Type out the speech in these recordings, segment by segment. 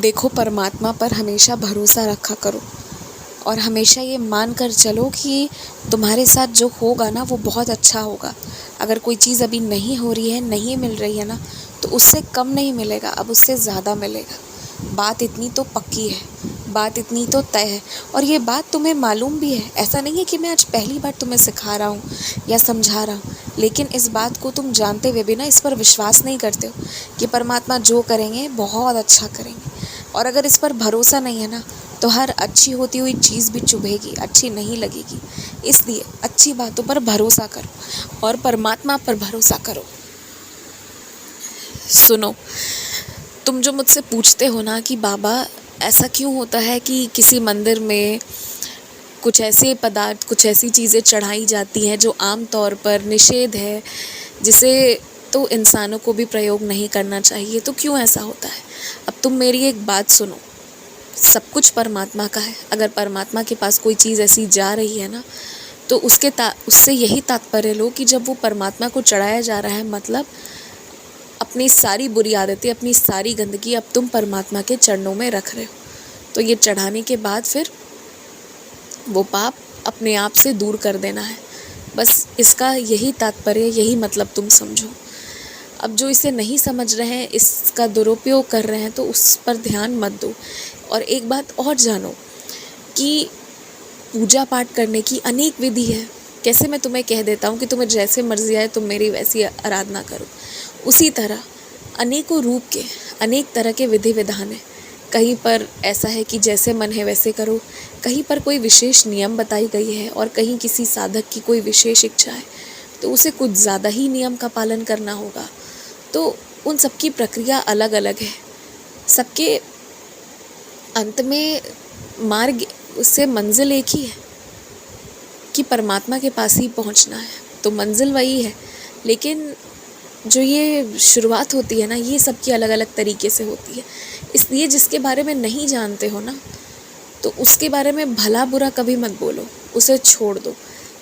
देखो, परमात्मा पर हमेशा भरोसा रखा करो और हमेशा ये मान कर चलो कि तुम्हारे साथ जो होगा ना वो बहुत अच्छा होगा। अगर कोई चीज़ अभी नहीं हो रही है, नहीं मिल रही है ना, तो उससे कम नहीं मिलेगा, अब उससे ज़्यादा मिलेगा। बात इतनी तो पक्की है, बात इतनी तो तय है और ये बात तुम्हें मालूम भी है। ऐसा नहीं है कि मैं आज पहली बार तुम्हें सिखा रहा हूँ या समझा रहा हूँ, लेकिन इस बात को तुम जानते हुए भी ना इस पर विश्वास नहीं करते हो कि परमात्मा जो करेंगे बहुत अच्छा करेंगे। और अगर इस पर भरोसा नहीं है ना, तो हर अच्छी होती हुई चीज़ भी चुभेगी, अच्छी नहीं लगेगी। इसलिए अच्छी बातों पर भरोसा करो और परमात्मा पर भरोसा करो। सुनो, तुम जो मुझसे पूछते हो ना कि बाबा ऐसा क्यों होता है कि किसी मंदिर में कुछ ऐसे पदार्थ, कुछ ऐसी चीज़ें चढ़ाई जाती हैं जो आम तौर पर निषेध है, जिसे तो इंसानों को भी प्रयोग नहीं करना चाहिए, तो क्यों ऐसा होता है? अब तुम मेरी एक बात सुनो, सब कुछ परमात्मा का है। अगर परमात्मा के पास कोई चीज़ ऐसी जा रही है ना, तो उससे यही तात्पर्य लो कि जब वो परमात्मा को चढ़ाया जा रहा है, मतलब अपनी सारी बुरी आदतें, अपनी सारी गंदगी अब तुम परमात्मा के चरणों में रख रहे हो। तो ये चढ़ाने के बाद फिर वो पाप अपने आप से दूर कर देना है। बस इसका यही तात्पर्य, यही मतलब तुम समझो। अब जो इसे नहीं समझ रहे हैं, इसका दुरुपयोग कर रहे हैं, तो उस पर ध्यान मत दो। और एक बात और जानो कि पूजा पाठ करने की अनेक विधि है। कैसे मैं तुम्हें कह देता हूँ कि तुम्हें जैसे मर्जी आए तुम मेरी वैसी आराधना करो, उसी तरह अनेकों रूप के, अनेक तरह के विधि विधान है। कहीं पर ऐसा है कि जैसे मन है वैसे करो, कहीं पर कोई विशेष नियम बताई गई है और कहीं किसी साधक की कोई विशेष इच्छा है तो उसे कुछ ज़्यादा ही नियम का पालन करना होगा। तो उन सबकी प्रक्रिया अलग अलग है। सबके अंत में मार्ग, उससे मंजिल एक ही है कि परमात्मा के पास ही पहुंचना है। तो मंजिल वही है, लेकिन जो ये शुरुआत होती है ना, ये सबकी अलग अलग तरीके से होती है। इसलिए जिसके बारे में नहीं जानते हो ना, तो उसके बारे में भला बुरा कभी मत बोलो, उसे छोड़ दो,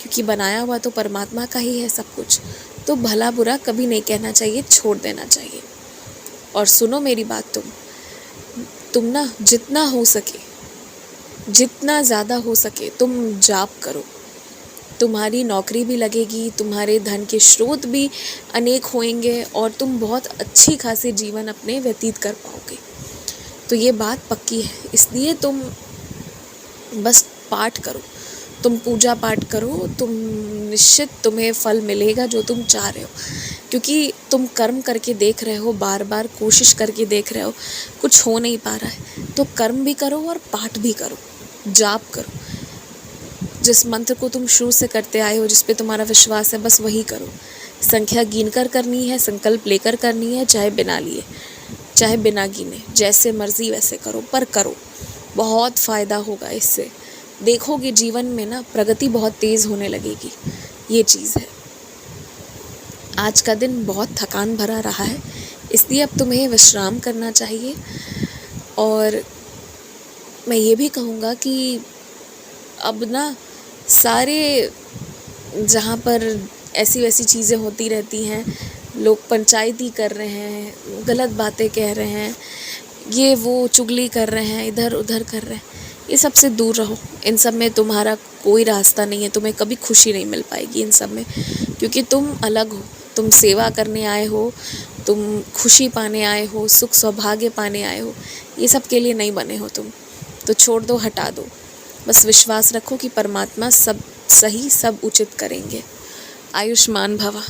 क्योंकि बनाया हुआ तो परमात्मा का ही है सब कुछ। तो भला बुरा कभी नहीं कहना चाहिए, छोड़ देना चाहिए। और सुनो मेरी बात, तुम ना जितना हो सके, जितना ज़्यादा हो सके तुम जाप करो। तुम्हारी नौकरी भी लगेगी, तुम्हारे धन के स्रोत भी अनेक होंगे और तुम बहुत अच्छी खासी जीवन अपने व्यतीत कर पाओगे। तो ये बात पक्की है। इसलिए तुम बस पाठ करो, तुम पूजा पाठ करो, तुम निश्चित तुम्हें फल मिलेगा जो तुम चाह रहे हो। क्योंकि तुम कर्म करके देख रहे हो, बार बार कोशिश करके देख रहे हो, कुछ हो नहीं पा रहा है, तो कर्म भी करो और पाठ भी करो, जाप करो। जिस मंत्र को तुम शुरू से करते आए हो, जिस पे तुम्हारा विश्वास है, बस वही करो। संख्या गिन कर करनी है, संकल्प लेकर करनी है, चाहे बिना लिए, चाहे बिना गिने, जैसे मर्जी वैसे करो, पर करो। बहुत फ़ायदा होगा इससे। देखोगे जीवन में ना प्रगति बहुत तेज़ होने लगेगी। ये चीज़ है। आज का दिन बहुत थकान भरा रहा है, इसलिए अब तुम्हें विश्राम करना चाहिए। और मैं ये भी कहूँगा कि अब ना सारे, जहाँ पर ऐसी वैसी चीज़ें होती रहती हैं, लोग पंचायती कर रहे हैं, गलत बातें कह रहे हैं, ये वो चुगली कर रहे हैं, इधर उधर कर रहे हैं, ये सब से दूर रहो। इन सब में तुम्हारा कोई रास्ता नहीं है, तुम्हें कभी खुशी नहीं मिल पाएगी इन सब में, क्योंकि तुम अलग हो। तुम सेवा करने आए हो, तुम खुशी पाने आए हो, सुख सौभाग्य पाने आए हो, ये सब के लिए नहीं बने हो तुम। तो छोड़ दो, हटा दो। बस विश्वास रखो कि परमात्मा सब सही, सब उचित करेंगे। आयुष्मान भवा।